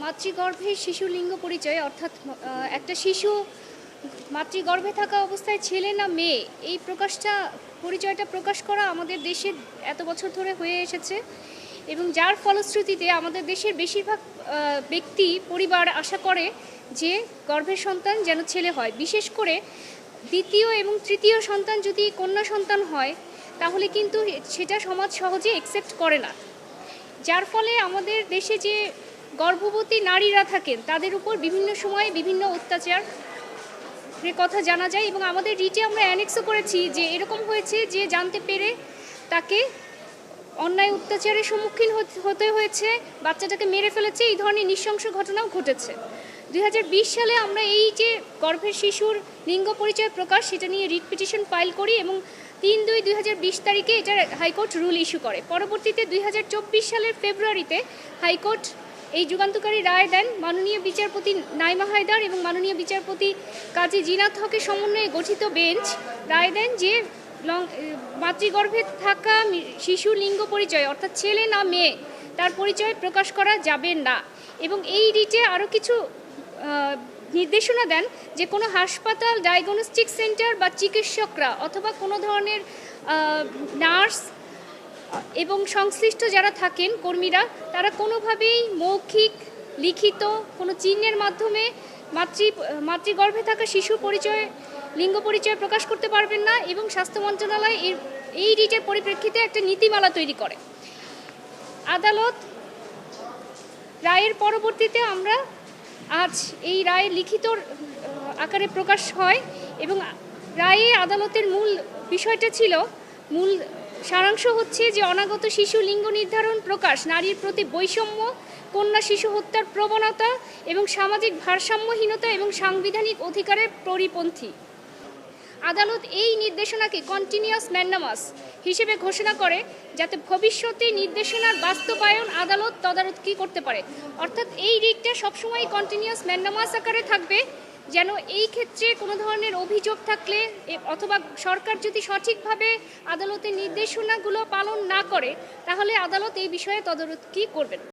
মাতৃগর্ভে শিশু লিঙ্গ পরিচয় অর্থাৎ একটা শিশু মাতৃগর্ভে থাকা অবস্থায় ছেলে না মেয়ে এই পরিচয়টা প্রকাশ করা আমাদের দেশে এত বছর ধরে হয়ে এসেছে এবং যার ফলশ্রুতিতে আমাদের দেশের বেশিরভাগ পরিবার আশা করে যে গর্ভের সন্তান যেন ছেলে হয়। বিশেষ করে দ্বিতীয় এবং তৃতীয় সন্তান যদি কন্যা সন্তান হয় তাহলে কিন্তু সেটা সমাজ সহজে অ্যাকসেপ্ট করে না, যার ফলে আমাদের দেশে যে গর্ভবতী নারীরা থাকেন তাদের উপর বিভিন্ন সময়ে বিভিন্ন অত্যাচার কথা জানা যায় এবং আমাদের রিটে আমরা অ্যানেক্সও করেছি যে এরকম হয়েছে যে জানতে পেরে তাকে অন্যায় অত্যাচারের সম্মুখীন হতে হয়েছে, বাচ্চাটাকে মেরে ফেলেছে, এই ধরনের নৃশংস ঘটনাও ঘটেছে। 2020 সালে আমরা এই যে গর্ভের শিশুর লিঙ্গ পরিচয় প্রকাশ সেটা নিয়ে রিট পিটিশন ফাইল করি এবং 3/2/2020 তারিখে এটা হাইকোর্ট রুল ইস্যু করে। পরবর্তীতে 2024 সালের ফেব্রুয়ারিতে হাইকোর্ট এই যুগান্তকারী রায় দেন। মাননীয় বিচারপতি নাইমা হায়দার এবং মাননীয় বিচারপতি কাজী জিনাত হকের সমন্বয়ে গঠিত বেঞ্চ রায় দেন যে মাতৃগর্ভে থাকা শিশু লিঙ্গ পরিচয় অর্থাৎ ছেলে না মেয়ে তার পরিচয় প্রকাশ করা যাবে না এবং এই রিটে আরও কিছু নির্দেশনা দেন যে কোনো হাসপাতাল, ডায়াগনস্টিক সেন্টার বা চিকিৎসকরা অথবা কোনো ধরনের নার্স এবং সংশ্লিষ্ট যারা থাকেন কর্মীরা তারা কোনোভাবেই মৌখিক, লিখিত কোনো চিহ্নের মাধ্যমে মাতৃগর্ভে থাকা শিশুর লিঙ্গ পরিচয় প্রকাশ করতে পারবেন না এবং স্বাস্থ্য মন্ত্রণালয় এই রিটের পরিপ্রেক্ষিতে একটা নীতিমালা তৈরি করে। আদালত রায়ের পরবর্তীতে আমরা আজ এই রায় লিখিত আকারে প্রকাশ হয় এবং রায়ে আদালতের মূল বিষয়টা ছিল, মূল সারাংশ হচ্ছে যে অনাগত শিশু লিঙ্গ নির্ধারণ প্রকাশ নারীর প্রতি বৈষম্য, কন্যা শিশু হত্যার প্রবণতা এবং সামাজিক ভারসাম্যহীনতা এবং সাংবিধানিক অধিকারের পরিপন্থী। আদালত এই নির্দেশনাকে কন্টিনিউয়াস ম্যান্ডামাস হিসেবে ঘোষণা করে যাতে ভবিষ্যতে নির্দেশনার বাস্তবায়ন আদালত তদারকি করতে পারে। অর্থাৎ এই রিটটা সবসময় কন্টিনিউয়াস ম্যান্ডামাস আকারে থাকবে, যেন এই ক্ষেত্রে কোনো ধরনের অভিযোগ থাকলে অথবা সরকার যদি সঠিকভাবে আদালতের নির্দেশনাগুলো পালন না করে তাহলে আদালত এই বিষয়ে তদারকি করবেন।